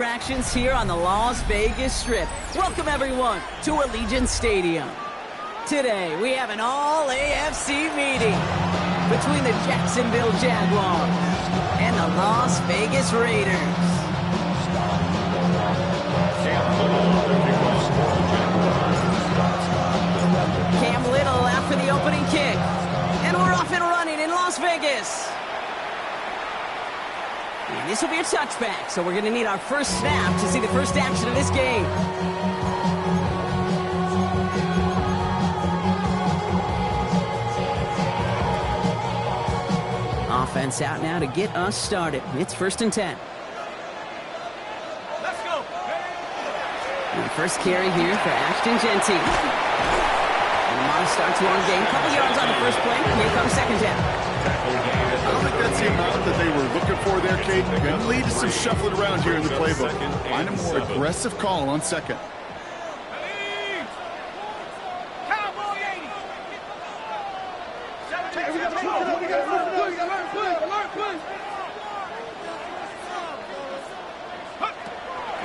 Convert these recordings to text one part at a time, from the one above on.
Attractions here on the Las Vegas Strip. Welcome everyone to Allegiant Stadium. Today we have an all-AFC meeting between the Jacksonville Jaguars and the Las Vegas Raiders. Cam Little after the opening kick. And we're off and running in Las Vegas. And this will be a touchback, so we're going to need our first snap to see the first action of this game. Offense out now to get us started. It's 1st and 10. Let's go. And first carry here for Ashton Genty. And Myles starts one game. Couple yards on the first play. Here comes second down. I don't think that's the amount that they were looking for there, Kate. Going to lead to some shuffling around here in the playbook. Find a more aggressive call on second.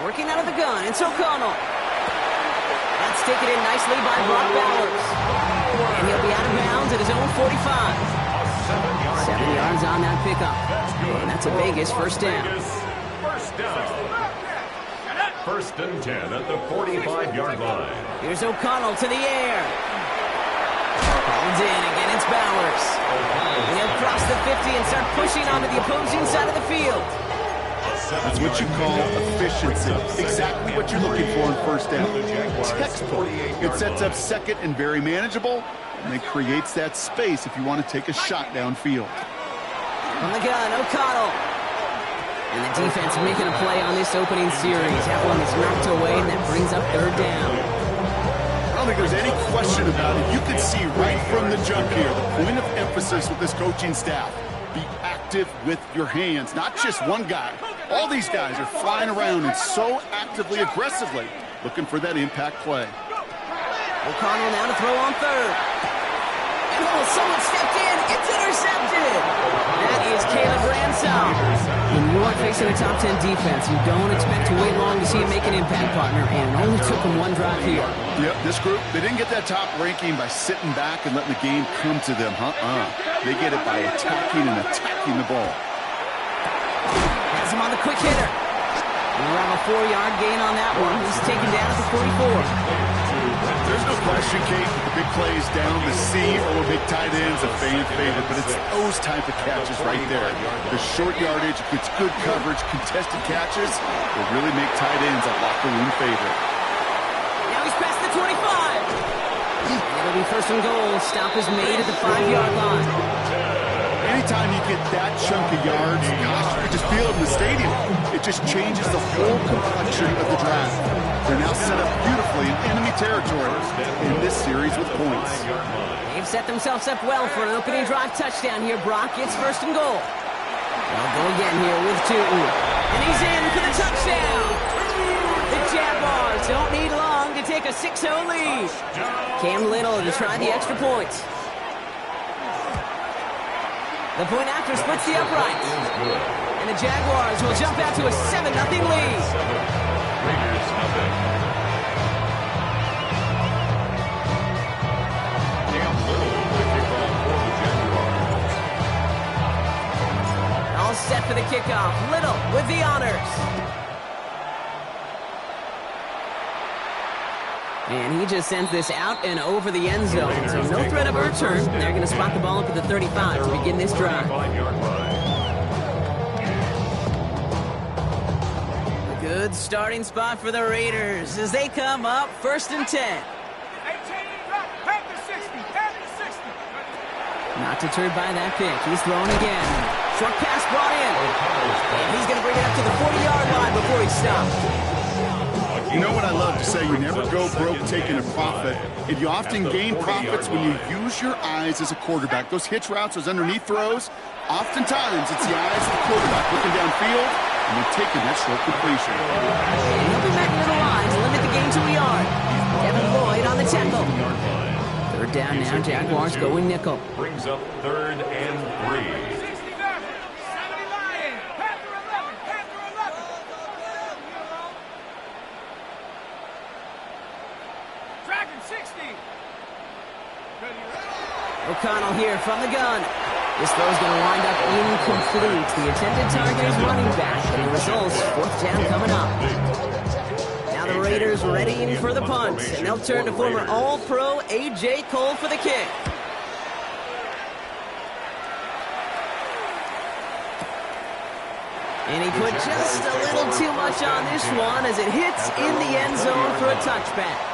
Working out of the gun, it's O'Connell. That's taken in nicely by Brock Bowers. And he'll be out of bounds at his own 45. 7 yards on that pickup. And that's a Vegas first down. First and 10 at the 45-yard line. Here's O'Connell to the air. Called in again, it's Bowers. And he'll cross the 50 and start pushing onto the opposing side of the field. That's what you call efficiency. Exactly what you're looking for in first down. Textbook. It sets up second and very manageable, and it creates that space if you want to take a shot downfield. From the gun, O'Connell. And the defense making a play on this opening series. That one is knocked away, and that brings up third down. I don't think there's any question about it. You can see right from the jump here, the point of emphasis with this coaching staff. Be active with your hands, not just one guy. All these guys are flying around and so actively, aggressively looking for that impact play. O'Connell now to throw on third. And someone stepped in. It's intercepted. That is Caleb Ransom. When you are facing a top 10 defense, you don't expect to wait long to see him make an impact, partner. And it only took him one drive here. Yep, this group, they didn't get that top ranking by sitting back and letting the game come to them. They get it by attacking and attacking the ball. Has him on the quick hitter. And around a 4-yard gain on that one. He's taken down at the 44. There's no question, Kate, the big plays down the seam or big tight ends a fan favorite, but it's those type of catches right there. The short yardage, gets good coverage, contested catches will really make tight ends a locker room favorite. Now he's past the 25. It'll be first and goal. Stop is made at the 5-yard line. Anytime you get that chunk of yards, gosh, you can just feel it in the stadium. It just changes the whole complexion of the draft. They're now set up beautifully in enemy territory in this series with points. They've set themselves up well for an opening drive touchdown here, Brock. It's first and goal. They'll go again here with Tootin. And he's in for the touchdown. The Jaguars don't need long to take a 6-0 lead. Cam Little to try the extra point. The point after splits the uprights. And the Jaguars will jump out to a 7-0 lead. Raiders nothing. Cam Little with the kickoff for the Jaguars. All set for the kickoff. Little with the honors. And he just sends this out and over the end zone. So no threat of a return. They're going to spot the ball up at the 35 to begin this drive. A good starting spot for the Raiders as they come up 1st and 10. Not deterred by that pick. He's throwing again. Short pass brought in. And he's going to bring it up to the 40-yard line before he stops. You know what I love to say? You never go broke taking a profit. And you often gain profits when you use your eyes as a quarterback. Those hitch routes, those underneath throws, oftentimes it's the eyes of the quarterback looking downfield and then taking that short completion. And he'll be back near the line to limit the game to a yard. Devin Lloyd on the tackle. Third down now, Jaguars going nickel. Brings up 3rd and 3. O'Connell here from the gun. This throw's going to wind up incomplete. The intended target is running back, and the result's fourth down coming up. Now the Raiders readying for the punt, and they'll turn to former All-Pro A.J. Cole for the kick. And he put just a little too much on this one as it hits in the end zone for a touchback.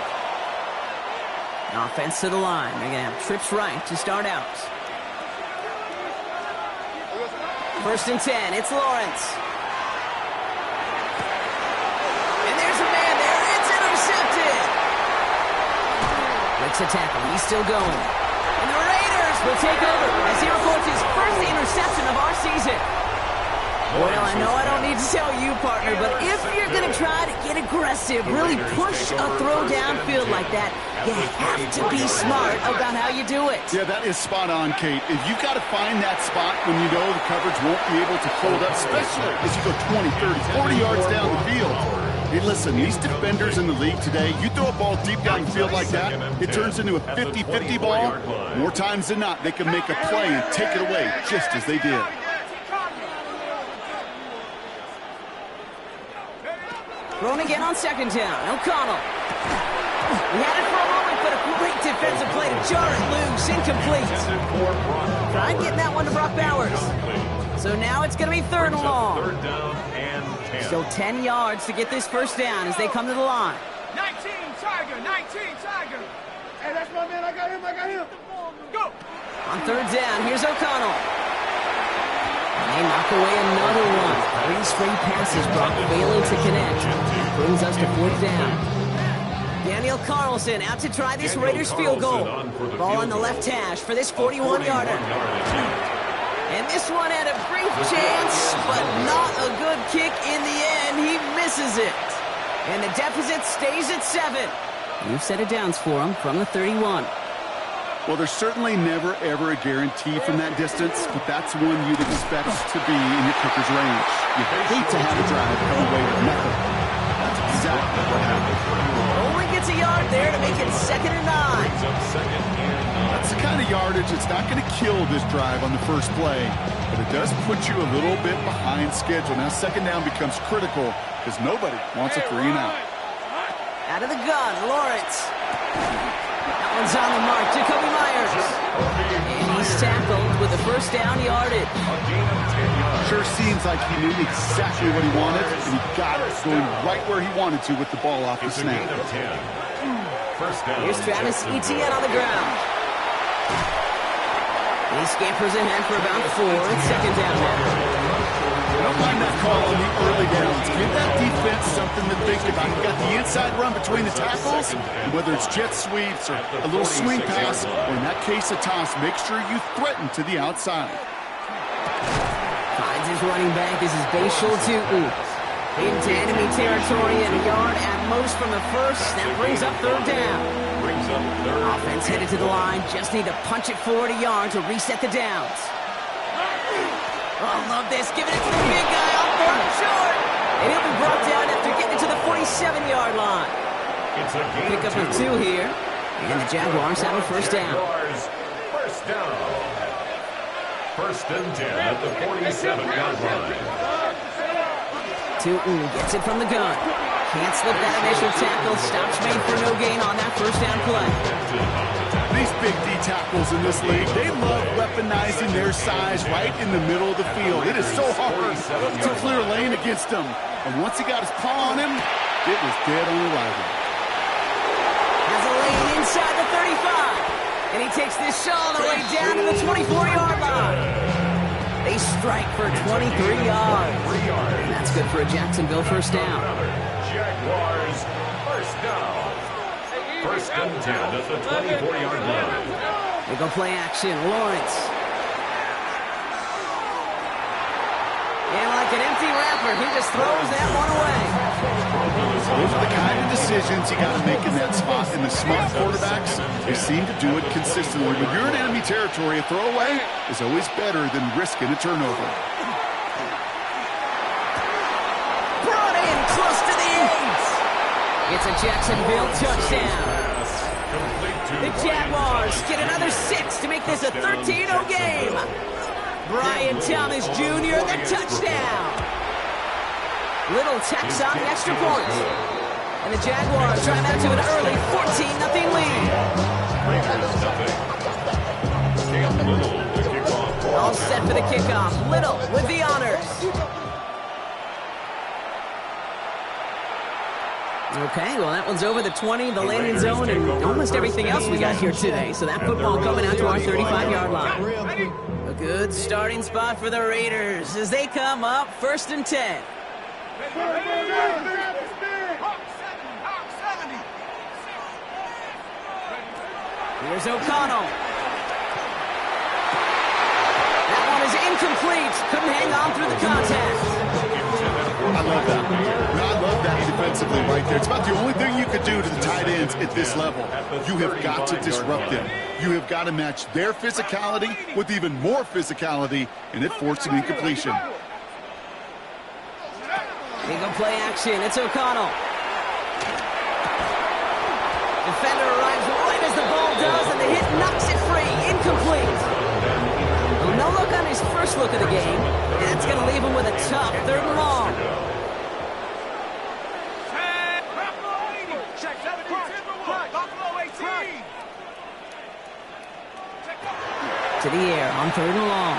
Offense to the line. They're going to have trips right to start out. 1st and 10. It's Lawrence. And there's a man there. It's intercepted. Breaks a tackle. He's still going. And the Raiders will take over as he records his first interception of our season. Well, I know I don't need to tell you, partner, but if you're going to try to get aggressive, really push a throw downfield like that, you have to be smart about how you do it. Yeah, that is spot on, Kate. If you've got to find that spot when you know the coverage won't be able to hold up, especially as you go 20, 30, 40 yards down the field. Hey, listen, these defenders in the league today, you throw a ball deep down the field like that, it turns into a 50-50 ball. More times than not, they can make a play and take it away just as they did. Thrown again on 2nd down. O'Connell. He had it for a moment, but a great defensive play to jar it loose. Incomplete. Tried getting that one to Brock Bowers. So now it's going to be 3rd and long. Still 10 yards to get this first down as they come to the line. 19 Tiger, 19 Tiger. Hey, that's my man. I got him. Go. On 3rd down, here's O'Connell. They knock away another one. 3 straight passes, Brock failing to connect. Brings us to 4th down. Daniel Carlson out to try this Raiders field goal. Ball on the left hash for this 41-yarder. And this one had a brief chance, but not a good kick in the end. He misses it. And the deficit stays at 7. New set of downs for him from the 31. Well, there's certainly never, ever a guarantee from that distance, but that's one you'd expect to be in your kicker's range. You hate to have a drive come away with nothing. That's exactly what happened. Only gets a yard there to make it 2nd and 9. That's the kind of yardage that's not going to kill this drive on the first play, but it does put you a little bit behind schedule. Now 2nd down becomes critical because nobody wants a 3 and out. Out of the gun, Lawrence. That one's on the mark, Jacoby Myers. And he's tackled with the first down yardage. Sure seems like he knew exactly what he wanted, and he got it, going right where he wanted to with the ball off the snap. Here's Travis Etienne on the ground. He scampers ahead for about 4. It's 2nd down now. I don't mind that call on the early downs. Give that defense something to think about. You got the inside run between the tackles, and whether it's jet sweeps or a little swing pass, or in that case a toss, make sure you threaten to the outside. Finds his running back. This is Bashal Tootin. Into enemy territory and a yard at most from the first. That brings up 3rd down. Offense headed to the line. Just need to punch it forward a yard to reset the downs. Oh, love this. Giving it to the big guy. Off for short. And he'll be brought down after getting it to the 47-yard line. Pick up of 2 here. And the Jaguars have a first down. First down. 1st and 10 at the 47-yard line. Tootin gets it from the gun. Can't slip that initial tackle. Stops made for no gain on that first down play. These big D tackles in this league, they love weaponizing their size right in the middle of the field. It is so hard to clear lane against them. And once he got his paw on him, it was dead on arrival. Has a lane inside the 35. And he takes this shot all the way down to the 24-yard line. They strike for 23 yards. And that's good for a Jacksonville first down. Jaguars first down. 1st and 10 at the 24-yard line. They go play action. Lawrence. And like an empty wrapper, he just throws that one away. Those are the kind of decisions you got to make in that spot. And the smart quarterbacks, they seem to do it consistently. When you're in enemy territory, a throwaway is always better than risking a turnover. Brought in close to the 8. It's a Jacksonville touchdown. The Jaguars get another 6 to make this a 13-0 game. Brian Thomas Jr., the touchdown. Little tacks on the extra point. And the Jaguars drive out to an early 14-0 lead. All set for the kickoff. Little with the honors. Okay, well, that one's over the 20, the landing zone, and almost everything else we got here today. So that football coming out to our 35-yard line. A good starting spot for the Raiders as they come up 1st and 10. Here's O'Connell. That one is incomplete. Couldn't hang on through the contact. I love that. I love that defensively right there. It's about the only thing you could do to the tight ends at this level. You have got to disrupt them. You have got to match their physicality with even more physicality, and it forced an incompletion. Eagle play action. It's O'Connell. Defender arrives right as the ball does, and the hit knocks it free. Incomplete. Well, no look on his first look of the game. That's going to leave him with a tough 3rd and long. To the air on 3rd and long.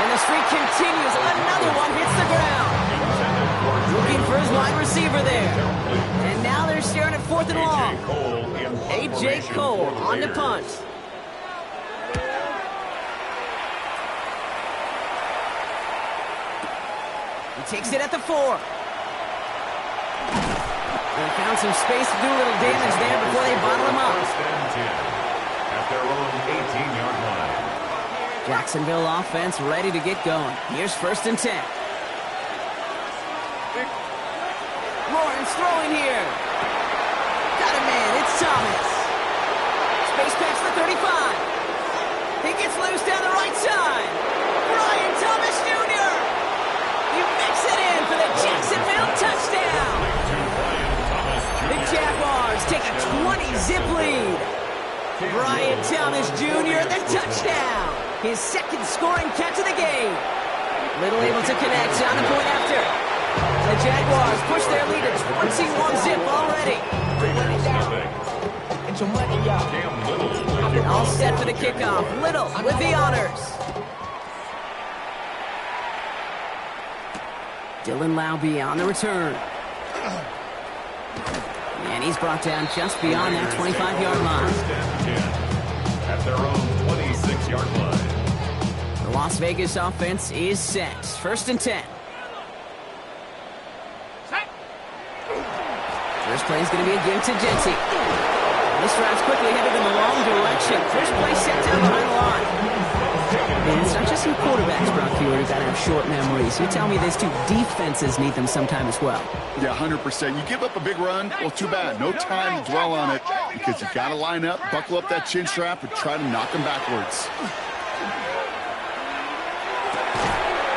And the streak continues. Another one hits the ground. Looking for his wide receiver there. And now they're staring at 4th and long. A.J. Cole on the punt. He takes it at the 4. They found some space to do a little damage there before they bottle him up. At their own 18-yard line. Jacksonville offense ready to get going. Here's 1st and 10. Lawrence throwing here. Got a man. It's Thomas. Space past the 35. He gets loose down the right side. Brian Thomas Jr. He makes it in for the Jacksonville touchdown. The Jaguars take a 20-zip lead. Brian Thomas Jr., the touchdown. His 2nd scoring catch of the game. Little able to connect on the point after. The Jaguars push their lead to 21-zip already. All set for the kickoff. Little with the honors. Dylan Laube on the return. And he's brought down just beyond that 25-yard line. At their own 26-yard line. The Las Vegas offense is set. 1st and 10. First play is going to be a give to Jency. This drive's quickly headed in the wrong direction. First play set down behind the line. And it's not just some quarterbacks, Brock, here who've got to have short memories. You tell me these two defenses need them sometime as well. Yeah, 100%. You give up a big run, well, too bad. No time to dwell on it because you got to line up, buckle up that chin strap, and try to knock them backwards.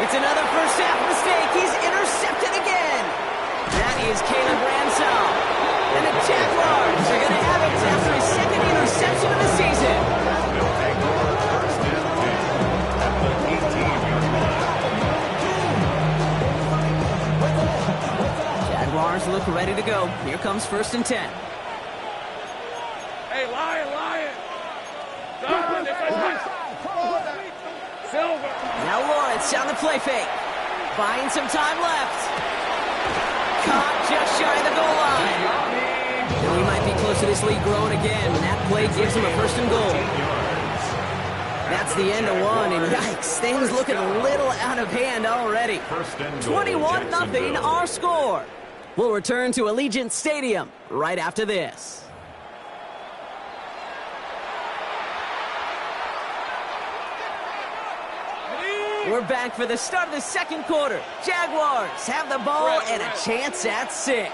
It's another first half mistake. He's intercepted again. That is Caleb Ransom. And the Jaguars are going to have it after his 2nd interception of the season. Jaguars look ready to go. Here comes 1st and 10. Hey, Lion! Now Lawrence on the play fake. Buying some time left. Caught just shy of the goal line. And we might be close to this lead growing again when that play gives him a 1st and goal. That's the end of one, and yikes, things looking a little out of hand already. 21-0 our score. We'll return to Allegiant Stadium right after this. We're back for the start of the 2nd quarter. Jaguars have the ball and a chance at 6.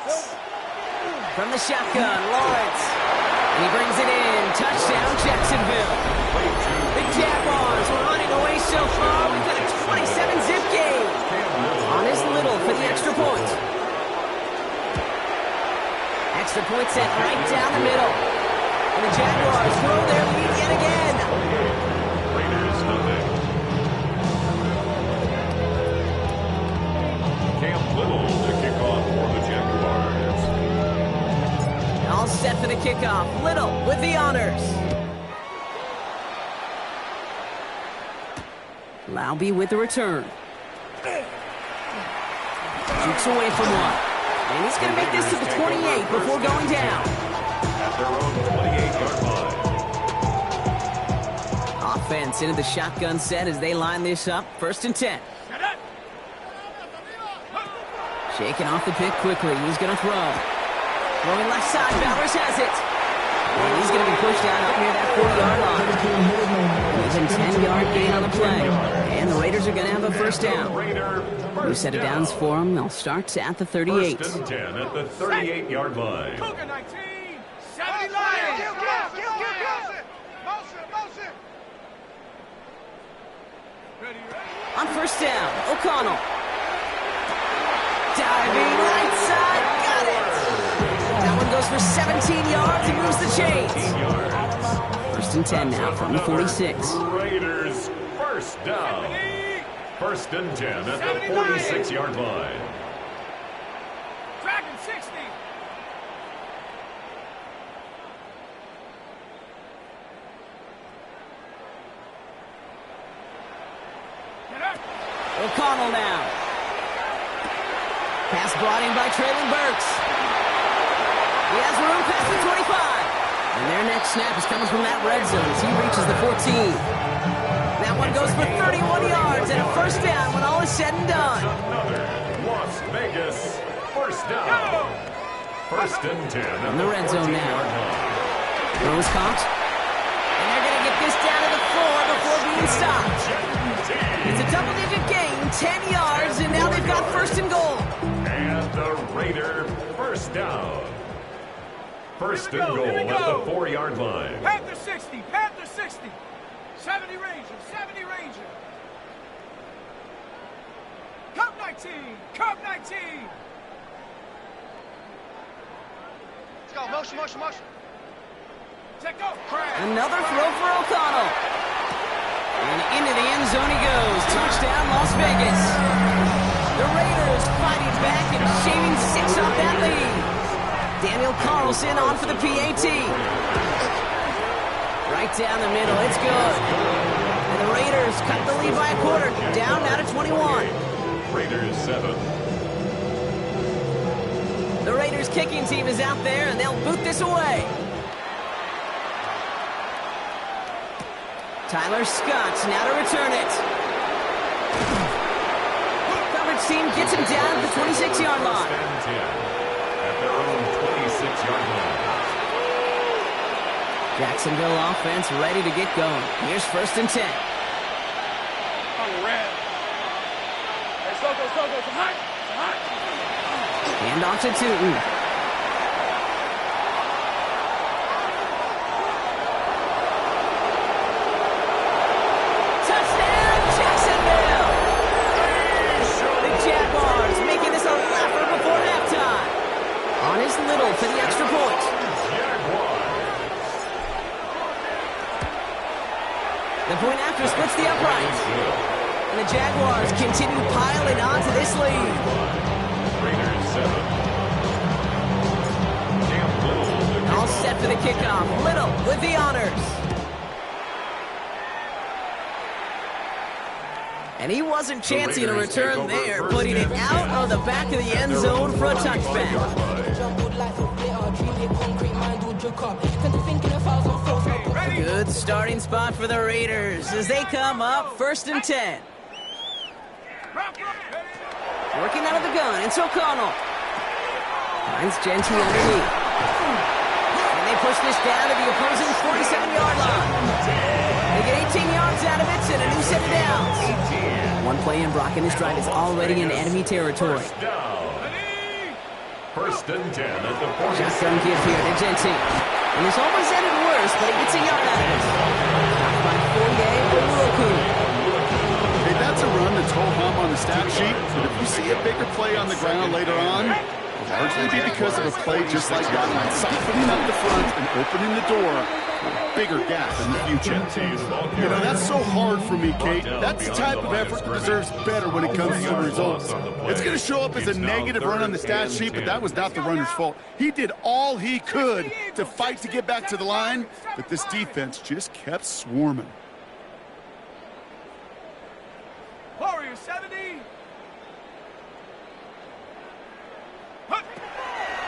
From the shotgun, Lawrence. And he brings it in. Touchdown, Jacksonville. The Jaguars were running away so far. We've got a 27-zip game. On his Little for the extra point. Extra point sent right down the middle. And the Jaguars throw their lead yet again. Raiders nothing. Cam Little to kick off for the Jaguars. All set for the kickoff. Little with the honors. Laube with the return. Jukes away from one. And he's going to make this to the 28 before going down. At their own 28-yard line. Offense into the shotgun set as they line this up. 1st and 10. Shaking off the pick quickly. He's going to throw. Throwing left side. Bowers has it. And he's going to be pushed out up near that 40-yard line. He's in 10-yard gain on the play. And the Raiders are going to have a first down. New set of downs for them. They'll start at the 38. 1st and 10 at the 38-yard line. Cougar 19. 70 Lions. Motion. Ready. On 1st down, O'Connell. Diving right side. Got it. That one goes for 17 yards and moves the chains. 1st and 10 now from the 46. Raiders first down. 1st and 10 at the 46-yard line. Dragon 60. O'Connell now. Pass brought in by Traylon Burks. He has room past the 25. And their next snap is coming from that red zone as he reaches the 14. That one goes for 31 yards and a first down when all is said and done. Another Las Vegas first down. 1st and 10 at In the red zone now. Throws caught. And they're going to get this down to the floor before being stopped. It's a double-digit gain, 10 yards, and now they've got 1st and goal. And the Raider first down. 1st and goal at the 4-yard line. Panther 60. 70 Ranger. Cup 19. Let's go. Motion. Check go. Another throw for O'Connell. And into the end zone he goes. Touchdown, Las Vegas. The Raiders fighting back and shaving 6 off that lead. Daniel Carlson on for the PAT. Right down the middle. It's good. And the Raiders cut the lead by a quarter. Down now to 21. Raiders 7. The Raiders kicking team is out there, and they'll boot this away. Tyler Scott now to return it. Coverage team gets him down at the 26-yard line. At their own 26-yard line. Jacksonville offense ready to get going. Here's 1st and 10. Hand off to Tootin. Touchdown, Jacksonville! The Jaguars making this a laugher before halftime. On his Little for the extra point. The point after splits the uprights. And the Jaguars continue piling on to this lead. Raiders 7. All set for the kickoff. Little with the honors. And he wasn't chancing a return there, putting it out of the back of the end zone for a touchback. Good starting spot for the Raiders as they come up 1st and 10. Working out of the gun, it's O'Connell. Finds Genty underneath. And they push this down to the opposing 47-yard line. They get 18 yards out of it and a new set of downs. One play in, Brock, and this drive is already in enemy territory. 1st and 10 at the 40. Shotgun give here to Genty. And this almost ended worse, but he gets a yard out of it. Stopped by Fourier with Roku. Hey, that's a run that's ho-hum on the stat sheet, but if you see a bigger play on the ground later on, Largely be because of a play just like that one, softening up the front and opening the door for a bigger gap in the future. You know, that's so hard for me, Kate. That's the type of effort that deserves better when it comes to the results. It's going to show up as a negative run on the stat sheet, but that was not the runner's fault. He did all he could to fight to get back to the line, but this defense just kept swarming. Warriors 70.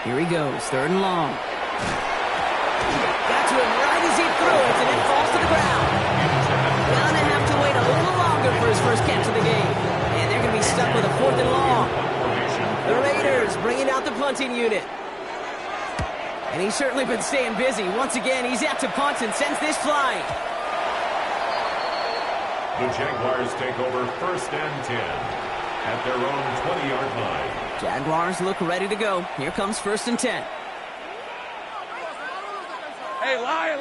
Here he goes, 3rd and long. Got to him right as he threw it, and it falls to the ground. Gonna have to wait a little longer for his first catch of the game. And they're gonna be stuck with a 4th and long. The Raiders bringing out the punting unit. And he's certainly been staying busy. Once again, he's out to punt and sends this flying. The Jaguars take over 1st and 10 at their own 20-yard line. Jaguars look ready to go. Here comes 1st and 10. Hey, Lion.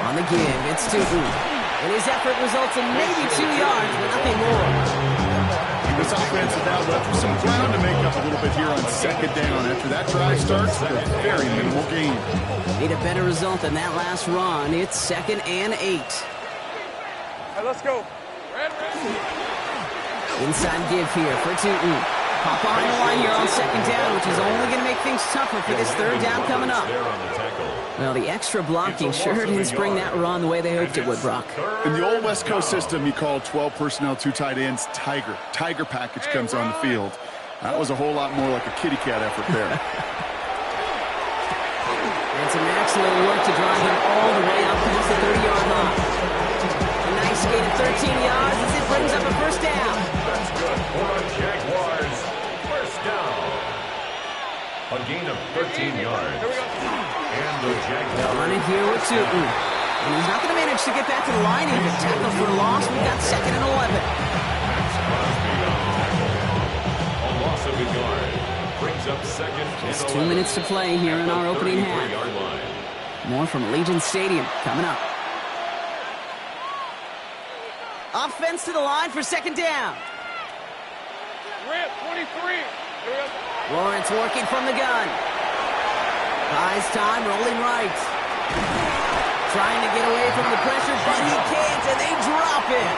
On the give, it's Tootin. And his effort results in maybe 2 yards, but nothing more. This offense is now left with some ground to make up a little bit here on 2nd down. After that drive starts, a very minimal gain. Need a better result than that last run. It's 2nd and 8. Hey, let's go. Inside give here for Tootin. Pop behind the line here on 2nd down, which is only going to make things tougher for this 3rd down coming up. Well, the extra blocking sure didn't spring that run the way they hoped it would, Brock. In the old West Coast system, you call 12 personnel, 2 tight ends, Tiger. Tiger package comes on the field. That was a whole lot more like a kitty cat effort there. And some excellent work to drive him all the way up past the 30-yard line. A nice gain of 13 yards as it brings up a 1st down. That's good for the Jaguars. 1st down. A gain of 13 yards. And the Jaguars. On it here with Tootin. And he's not going to manage to get back to the line even. Tackle for a loss. We've got 2nd and 11. A loss of a yard. Brings up 2nd and 11. Just 2 minutes to play here in our opening half. More from Allegiant Stadium coming up. Offense to the line for 2nd down. Rip, 23. Lawrence working from the gun. Buys time, rolling right. Trying to get away from the pressure, but he can't, and they drop it.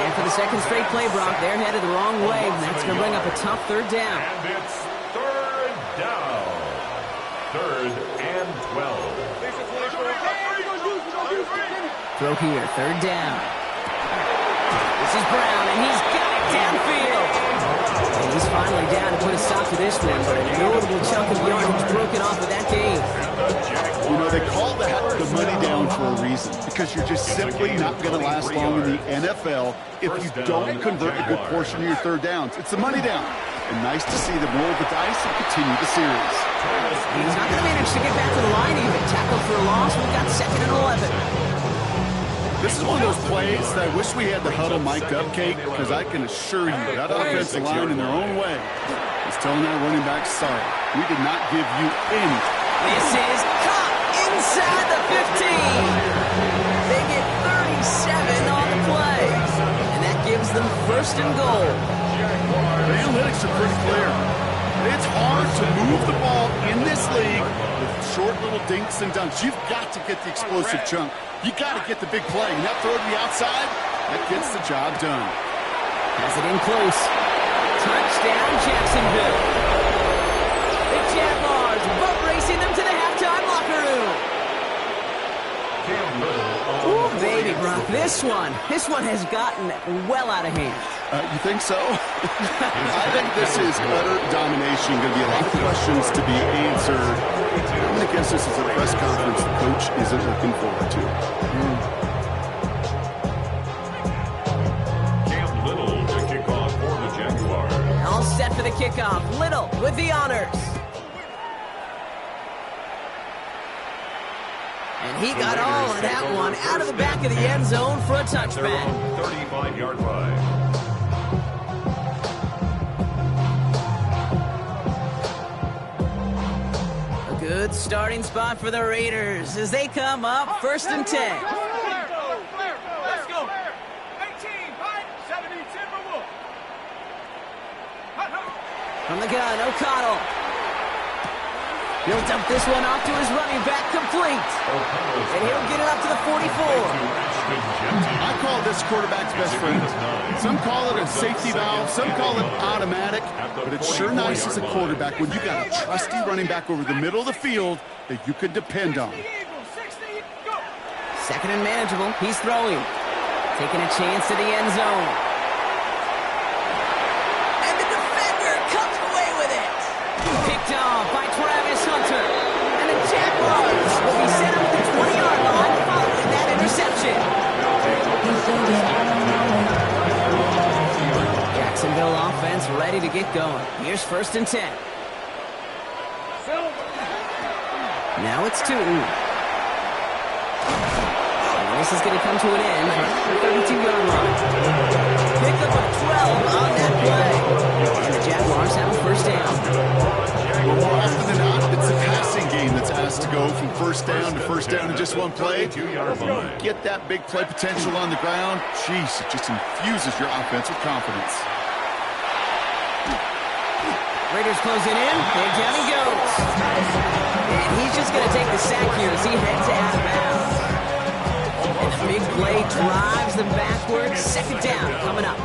And for the 2nd straight play, Brock, they're headed the wrong way, and that's going to bring up a tough 3rd down. And it's 3rd down. 3rd and 12. Throw here, 3rd down. This is Brown, and he's got it downfield. And he's finally down to put a stop to this one, but a notable chunk of yardage broken off of that game. You know, they call that the money down for a reason, because you're just simply not going to last long in the NFL if you don't convert a good portion of your 3rd downs. It's the money down. And nice to see them roll the dice and continue the series. He's not going to manage to get back to the line even. Tackle for a loss. We've got 2nd and 11. This is one of those plays that I wish we had the huddle mic'd up, Kate, because I can assure you that offensive line in their own way is telling our running back, sorry, we did not give you any. This is caught inside the 15. They get 37 on the play. And that gives them 1st and goal. The analytics are pretty clear. It's hard to move the ball in this league with short little dinks and dunks. You've got to get the explosive chunk. You got to get the big play. And that throw to the outside, that gets the job done. Has it in close. Touchdown, Jacksonville. The Jaguars boat racing them to the halftime locker room. Ooh, baby, Brock, this one has gotten well out of hand. You think so? I think this is utter domination. Going to be a lot of questions to be answered. I'm going to guess this is a press conference the coach isn't looking forward to. Cam Little to kick off for the Jaguars. All set for the kickoff. Little with the honors. And he got all of that one out of the back of the end zone for a touchback. 35-yard line. A good starting spot for the Raiders as they come up 1st and 10. Let's go. 18, 5, 70, 10 for Wolf. From the gun, O'Connell. He'll dump this one off to his running back, complete. And he'll get it up to the 44. I call this quarterback's best friend. Some call it a safety valve, some call it automatic, but it's sure nice as a quarterback when you got a trusty running back over the middle of the field that you can depend on. Second and manageable. He's throwing. Taking a chance to the end zone. And the defender comes away with it. Picked off by Travis Hunter. And the Jaguars will be set up at the 20-yard line following that interception. Jacksonville offense ready to get going. Here's 1st and 10. Now it's Tootin. This is going to come to an end right at the 32-yard line. Pick up a 12 on that play. And the Jaguars have a 1st down. Well, more often than not, it's a passing game that's asked to go from 1st down to 1st down in just one play. Get that big play potential on the ground. Jeez, it just infuses your offense with confidence. Raiders closing in, and down he goes. And he's just going to take the sack here as he heads out of bounds. And the big play drives them backwards. 2nd down coming up.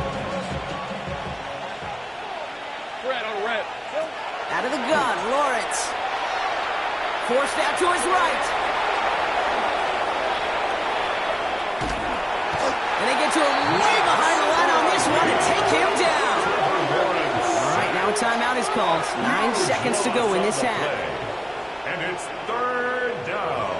Out of the gun, Lawrence. Forced out to his right. And they get to him way behind the line on this one and take him down. All right, now a timeout is called. 9 seconds to go in this half. And it's 3rd down.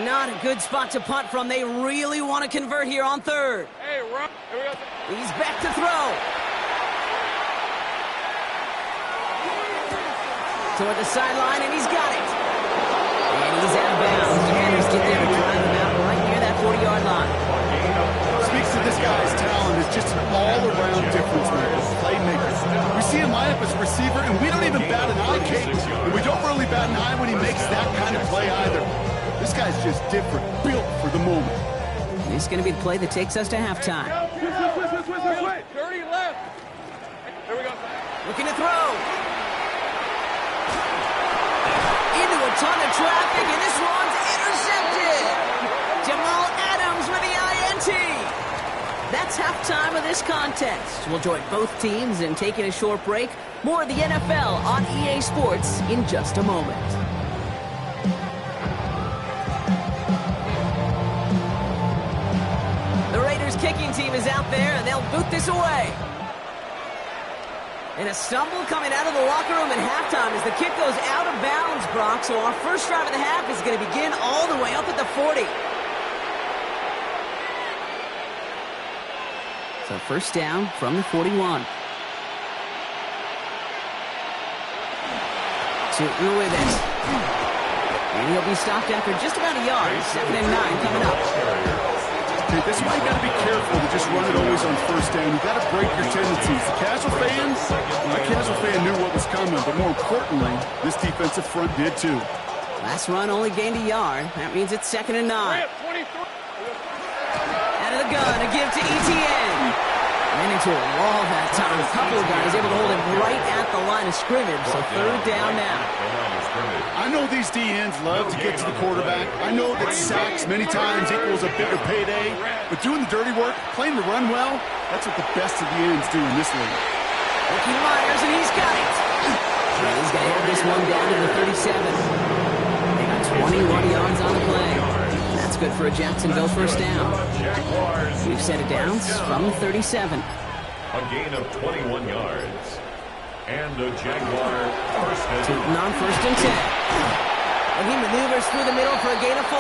Not a good spot to punt from. They really want to convert here on 3rd. Hey, run. He's back to throw. Toward the sideline, and he's got it. And he's out of bounds. Defenders get there to drive him out right near that 40-yard line. Speaks to this guy's talent as just an all-around difference maker, playmaker. We see him line up as a receiver, and we don't even bat an eye, Kate. And we don't really bat an eye when he makes that kind of play either. This guy's just different, built for the moment. This is going to be the play that takes us to halftime. Dirty left. Here we go. Looking to throw. Into a ton of traffic, and this one's intercepted. Jamal Adams with the INT. That's halftime of this contest. We'll join both teams in taking a short break. More of the NFL on EA Sports in just a moment. Kicking team is out there, and they'll boot this away. And a stumble coming out of the locker room at halftime as the kick goes out of bounds, Brock. So our first drive of the half is going to begin all the way up at the 40. So 1st down from the 41. Tootin with it. And he'll be stopped after just about a yard. 2nd and 9 coming up. This is why you got to be careful to just run it always on 1st down. You got to break your tendencies. The casual fan knew what was coming, but more importantly, this defensive front did too. Last run only gained a yard. That means it's 2nd and 9. Out of the gun, a give to ETN. Ran into a wall that time. A couple of guys able to hold him right at the line of scrimmage. So 3rd down now. I know these DNs love to get to the quarterback. I know that sacks many times equals a bigger payday. But doing the dirty work, playing the run well, that's what the best of the ends do in this league. Ricky Myers, and he's got it. And he's going to have this one down to the 37. They got 21 yards on the play. That's good for a Jacksonville 1st down. We've set it down from the 37. A gain of 21 yards. And the Jaguar 1st and 10. Tootin on 1st and 10. And he maneuvers through the middle for a gain of 4.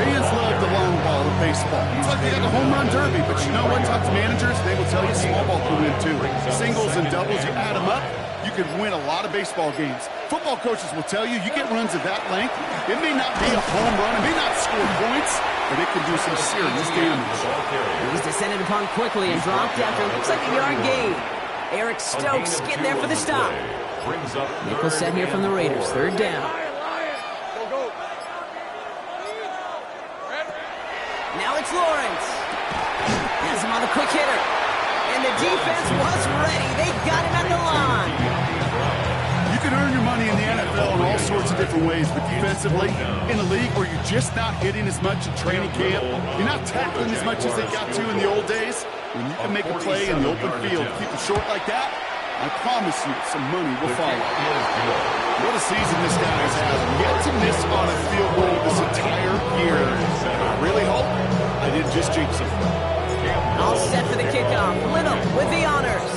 Fans love the long ball of baseball. It's like they got a home run derby, but you know what? Talk to managers, they will tell you small ball can win too. Singles and doubles, you add them up, you can win a lot of baseball games. Football coaches will tell you, you get runs of that length, it may not be a home run, it may not score points, but it can do some serious damage. He's descended upon quickly and dropped after it looks like a yard gain. Eric Stokes getting there for the stop. Nickel set here from the Raiders. 3rd down. Lawrence. Has him on the quick hitter. And the defense was ready. They got him at the line. You can earn your money in the NFL in all sorts of different ways, but defensively, in a league where you're just not hitting as much in training camp, you're not tackling as much as they got to in the old days, when you can make a play in the open field, keep it short like that, I promise you some money will follow. What a season this guy has had. Yet to miss on a field goal this entire year. I really hope I didn't just jinx him. All set for the kickoff. Little with the honors.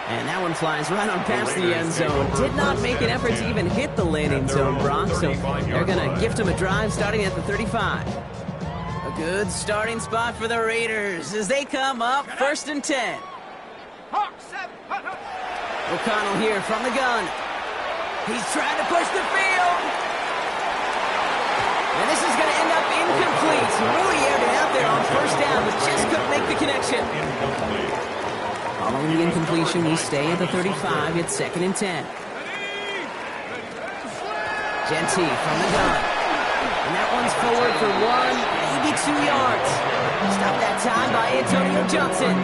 And that one flies right on past the end zone. Did not make an effort to even hit the landing zone, Brock. So they're going to gift him a drive starting at the 35. A good starting spot for the Raiders as they come up 1st and 10. O'Connell here from the gun. He's trying to push the field. And this is going to end up incomplete. Really aired it out there on 1st down, but just couldn't make the connection. Following the incompletion, we stay at the 35. It's 2nd and 10. Genty from the gun. And that one's forward for 1, maybe 2 yards. Stopped that time by Antonio Johnson.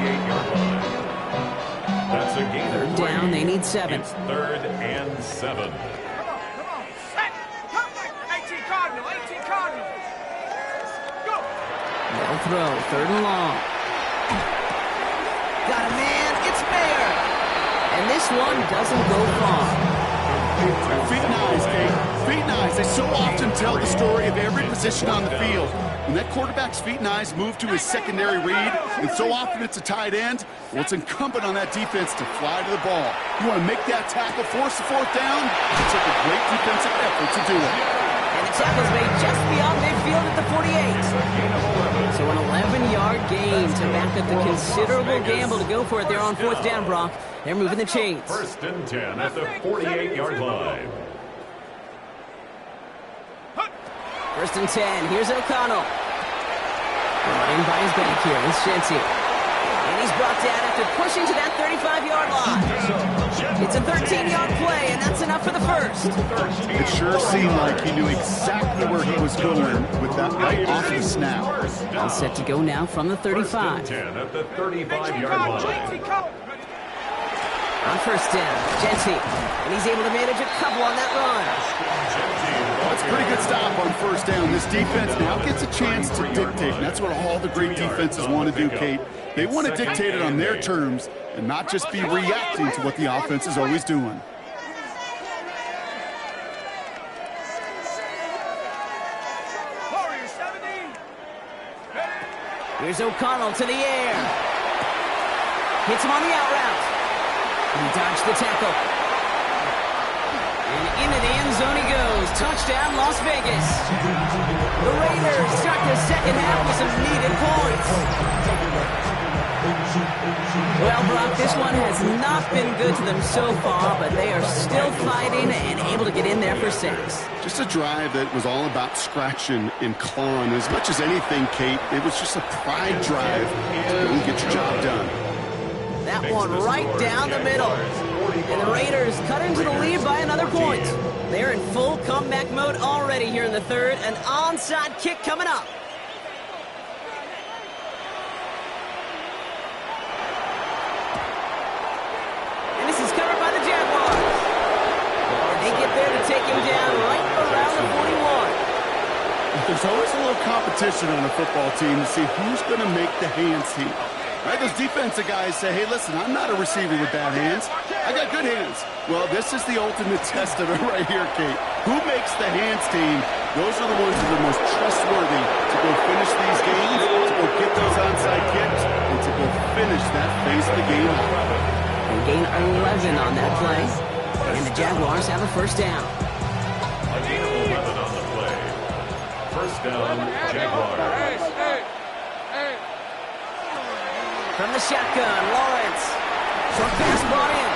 That's a gain of 3rd down, they need 7. It's 3rd and 7. Come on, set. 18 Cardinal, 18 Cardinal. Go. They'll throw, 3rd and long. Got a man, it's Mayer. And this one doesn't go far. Feet and eyes, Kate. Feet and eyes. They so often tell the story of every position on the field. When that quarterback's feet and eyes move to his secondary read, and so often it's a tight end, well, it's incumbent on that defense to fly to the ball. You want to make that tackle, force the 4th down, it took a great defensive effort to do it. And the tackle's made just beyond midfield at the 48. So an 11-yard gain to back up the considerable gamble to go for it there on 4th down, Brock. They're moving the chains. 1st and 10 at the 48-yard line. 1st and 10. Here's O'Connell. Running by his back here with Shenty. And he's brought down after pushing to that 35-yard line. It's a 13-yard play, and that's enough for the 1st. It sure seemed like he knew exactly where he was going with that right off the snap. All set to go now from the 35. 10 at the 35-yard line. On 1st down, Genty. And he's able to manage a couple on that run. That's a pretty good stop on 1st down. This defense now gets a chance to dictate. And that's what all the great defenses want to do, Kate. They want to dictate it on their terms and not just be reacting to what the offense is always doing. Here's O'Connell to the air. Hits him on the out route. He dodged the tackle. And into the end zone he goes. Touchdown, Las Vegas. The Raiders start the 2nd half with some needed points. Well, Brock, this one has not been good to them so far, but they are still fighting and able to get in there for 6. Just a drive that was all about scratching and clawing. As much as anything, Kate, it was just a pride drive to go and get your job done. That one right down the middle. And the Raiders cut into the lead by another point. They're in full comeback mode already here in the 3rd. An onside kick coming up. And this is covered by the Jaguars. And they get there to take him down right around the 41. There's always a little competition on a football team to see who's going to make the hands team. Right, those defensive guys say, hey, listen, I'm not a receiver with bad hands. I got good hands. Well, this is the ultimate test of it right here, Kate. Who makes the hands team? Those are the ones that are most trustworthy to go finish these games, to go get those onside kicks, and to go finish that phase of the game. They gain 11 on that play. And the Jaguars have a 1st down. A gain of 11 on the play. 1st down, Jaguars. From the shotgun, Lawrence. Short pass brought in.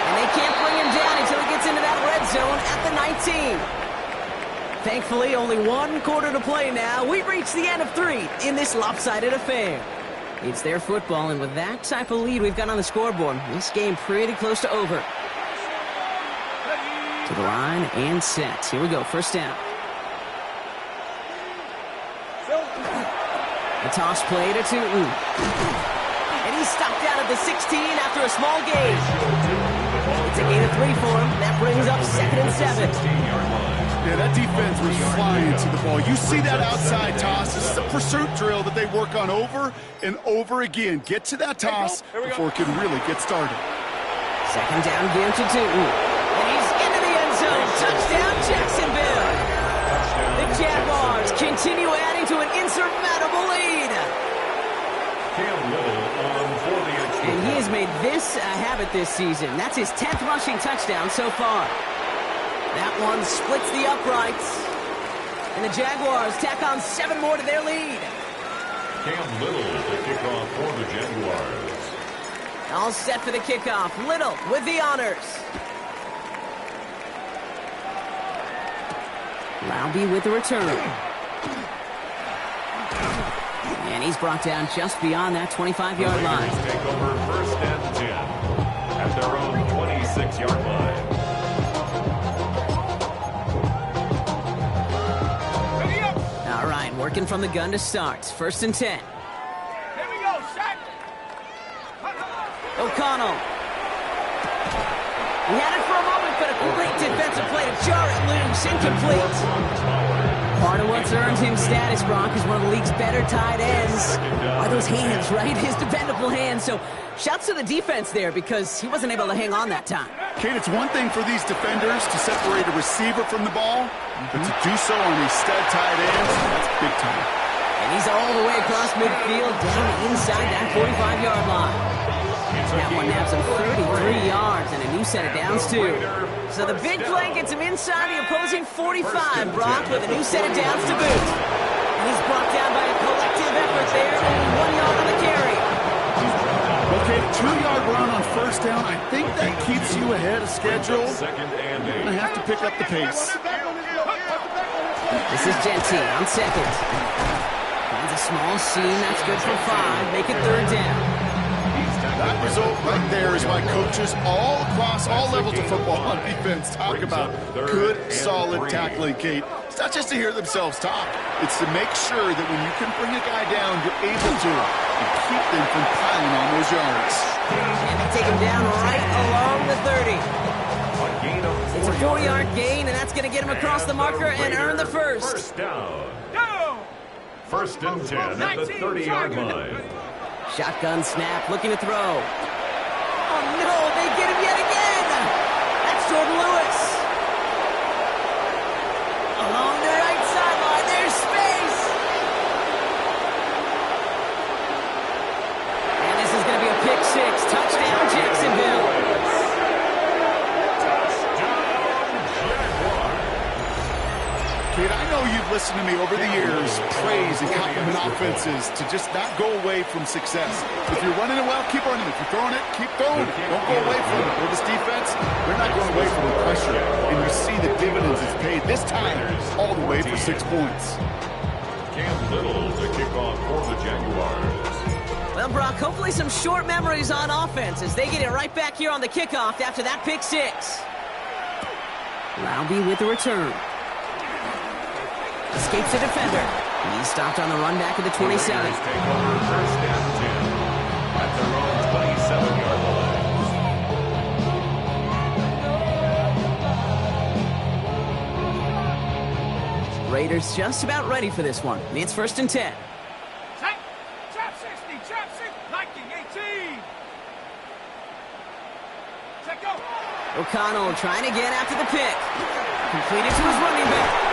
And they can't bring him down until he gets into that red zone at the 19. Thankfully, only 1 quarter to play now. We've reached the end of 3 in this lopsided affair. It's their football, and with that type of lead we've got on the scoreboard, this game pretty close to over. To the line and set. Here we go, 1st down. The toss play to Tootin. And he's stopped out of the 16 after a small gain. It's a gain of 3 for him. That brings up 2nd and 7. Yeah, that defense was flying to the ball. You see that outside toss. This is a pursuit drill that they work on over and over again. Get to that toss before it can really get started. 2nd down again to Tootin. And he's into the end zone. Touchdown, Jacksonville. The Jaguars continue adding to an insurmountable lead. And he has made this a habit this season. That's his 10th rushing touchdown so far. That one splits the uprights. And the Jaguars tack on 7 more to their lead. Cam Little, the kickoff for the Jaguars. All set for the kickoff. Little with the honors. Laube with the return. And he's brought down just beyond that 25-yard line. Take over 1st and 10 at their own 26-yard line. All right, working from the gun to start. 1st and 10. Here we go, Shaq. O'Connell. He had it for a moment, but a great defensive play to jar it loose. Incomplete. Part of what's earned him status, Brock, is one of the league's better tight ends. Are those hands, right? His dependable hands. So shouts to the defense there because he wasn't able to hang on that time. Kate, it's one thing for these defenders to separate a receiver from the ball, but to do so on these stud tight ends, that's big time. And he's all the way across midfield, down inside that 45-yard line. That one naps him 33 yards and a new set of downs, too. So the big play gets him inside the opposing 45, Brock, with a new set of downs to boot. And he's brought down by a collective effort there, only 1 yard on the carry. Okay, 2-yard run on 1st down. I think that keeps you ahead of schedule. 2nd and 8. You're going to have to pick up the pace. This is Genty on 2nd. Finds a small seam. That's good for 5. Make it 3rd down. That result right there is why coaches all across all levels of football on defense talk about good, solid tackling, Kate. It's not just to hear themselves talk. It's to make sure that when you can bring a guy down, you're able to and keep them from piling on those yards. And they take him down right along the 30. It's a 4-yard gain, and that's going to get him across the marker and earn the first. 1st down. 1st and 10 at the 30-yard line. Shotgun snap, looking to throw. Oh, no, they get him yet again. That's Jordan Lewis. Along the right sideline, there's space. And this is going to be a pick 6. Touchdown, Jacksonville. Kate, I know you've listened to me over the years praise and compliment offenses to just not go away from success. If you're running it well, keep running. If you're throwing it, keep throwing it. Don't go away from it. With this defense, they're not going away from the pressure. And you see the dividends it's paid this time all the way for 6 points. Cam Little to kick off for the Jaguars. Well, Brock, hopefully some short memories on offense as they get it right back here on the kickoff after that pick 6. Laube with the return. Escapes the defender. He's stopped on the run back at the 27. Take over 1st and 10 at their own 27-yard line. Raiders just about ready for this one. It's 1st and 10. Trap 60, trap 6, 19, 18. Check go. O'Connell trying to get after the pick. Completed to his running back.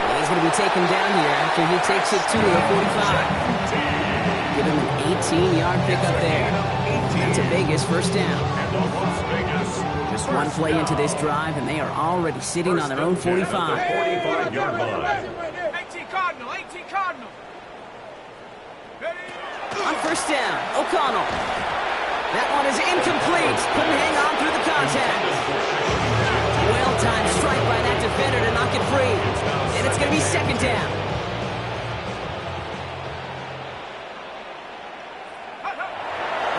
And he's going to be taken down here after he takes it to the 45. Give him an 18-yard pickup there. That's a Vegas 1st down. Just one play into this drive, and they are already sitting on their own 45. 45-yard line. 18 Cardinal, 18 Cardinal. On 1st down, O'Connell. That one is incomplete. Couldn't hang on through the contact. Well-timed strike by that defender to knock it free. And it's going to be 2nd down.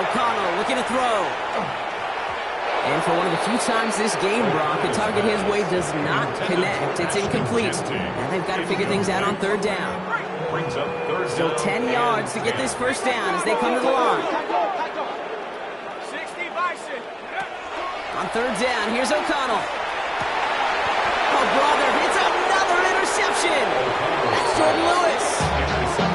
O'Connell looking to throw. And for one of the few times this game, Brock, the target his way does not connect. It's incomplete. Now they've got to figure things out on 3rd down. Brings up 3rd Still 10 yards to get this first down as they come to the line. 60 Bison. On third down, here's O'Connell. Oh, brother, it's another interception. That's Jordan Lewis.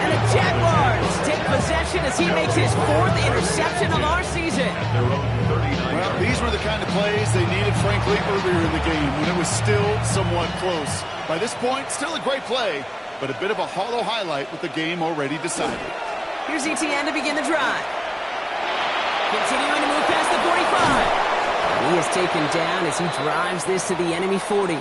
And the Jaguars take possession as he makes his 4th interception of our season. Well, these were the kind of plays they needed, frankly, earlier in the game when it was still somewhat close. By this point, still a great play, but a bit of a hollow highlight with the game already decided. Here's ETN to begin the drive. Continuing to move past the 45. And he is taken down as he drives this to the enemy 40.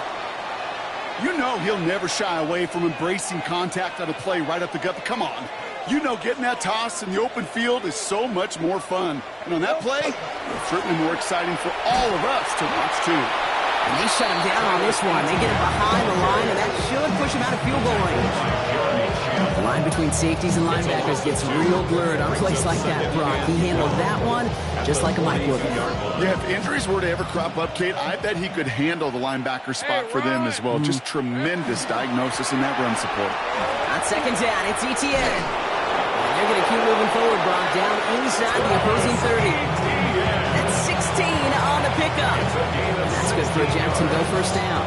You know he'll never shy away from embracing contact on a play right up the gut. But come on. You know getting that toss in the open field is so much more fun. And on that play, it's certainly more exciting for all of us to watch, too. And they shut him down on this one. They get him behind the line, and that should push him out of field goal range. The line between safeties and linebackers gets real blurred on plays like that, Brock. He handled that one just like a Mike would. Yeah, if injuries were to ever crop up, Kate, I bet he could handle the linebacker spot for them as well. Just tremendous diagnosis in that run support. On second down, it's ETN. And they're going to keep moving forward, Brock, down inside the opposing 30. That's 16 on the pickup. That's good for a Jacksonville first down.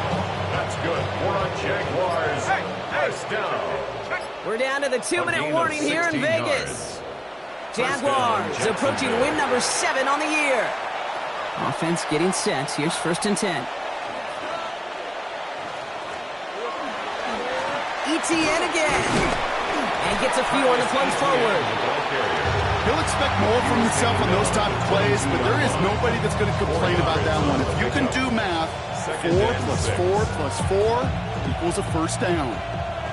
That's good for a Jaguars first down. We're down to the 2-minute warning here in Vegas. Jaguars approaching win number 7 on the year. Offense getting set. Here's 1st and 10. ETN again. And gets a few on the plunge forward. He'll expect more from himself on those type of plays, but there is nobody that's going to complain about that one. If you can do math, 4 plus 4 plus 4 equals a first down.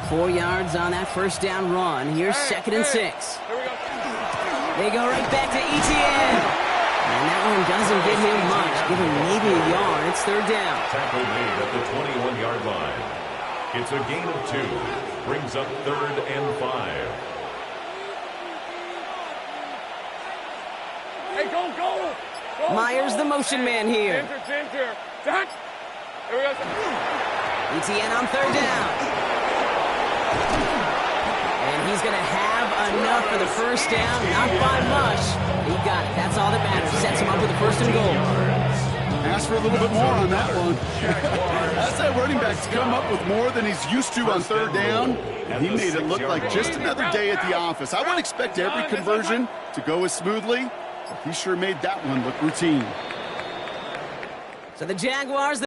4 yards on that first down run. Here's 2nd and 6. They go right back to ETN. And that one doesn't get him much. Give him maybe a yard. It's 3rd down. Tackle made at the 21-yard line. It's a gain of 2. Brings up 3rd and 5. Hey, go. Myers, the motion man here. Center. Touch. Here we go. ETN on 3rd down. And he's going to have enough for the first down. Not by much. He got it. That's all that matters. Sets him up with a 1st and goal. Ask for a little bit more on that one. That's that running back's come up with more than he's used to on 3rd down, and he made it look like just another day at the office. I wouldn't expect every conversion to go as smoothly, but he sure made that one look routine. So the Jaguars...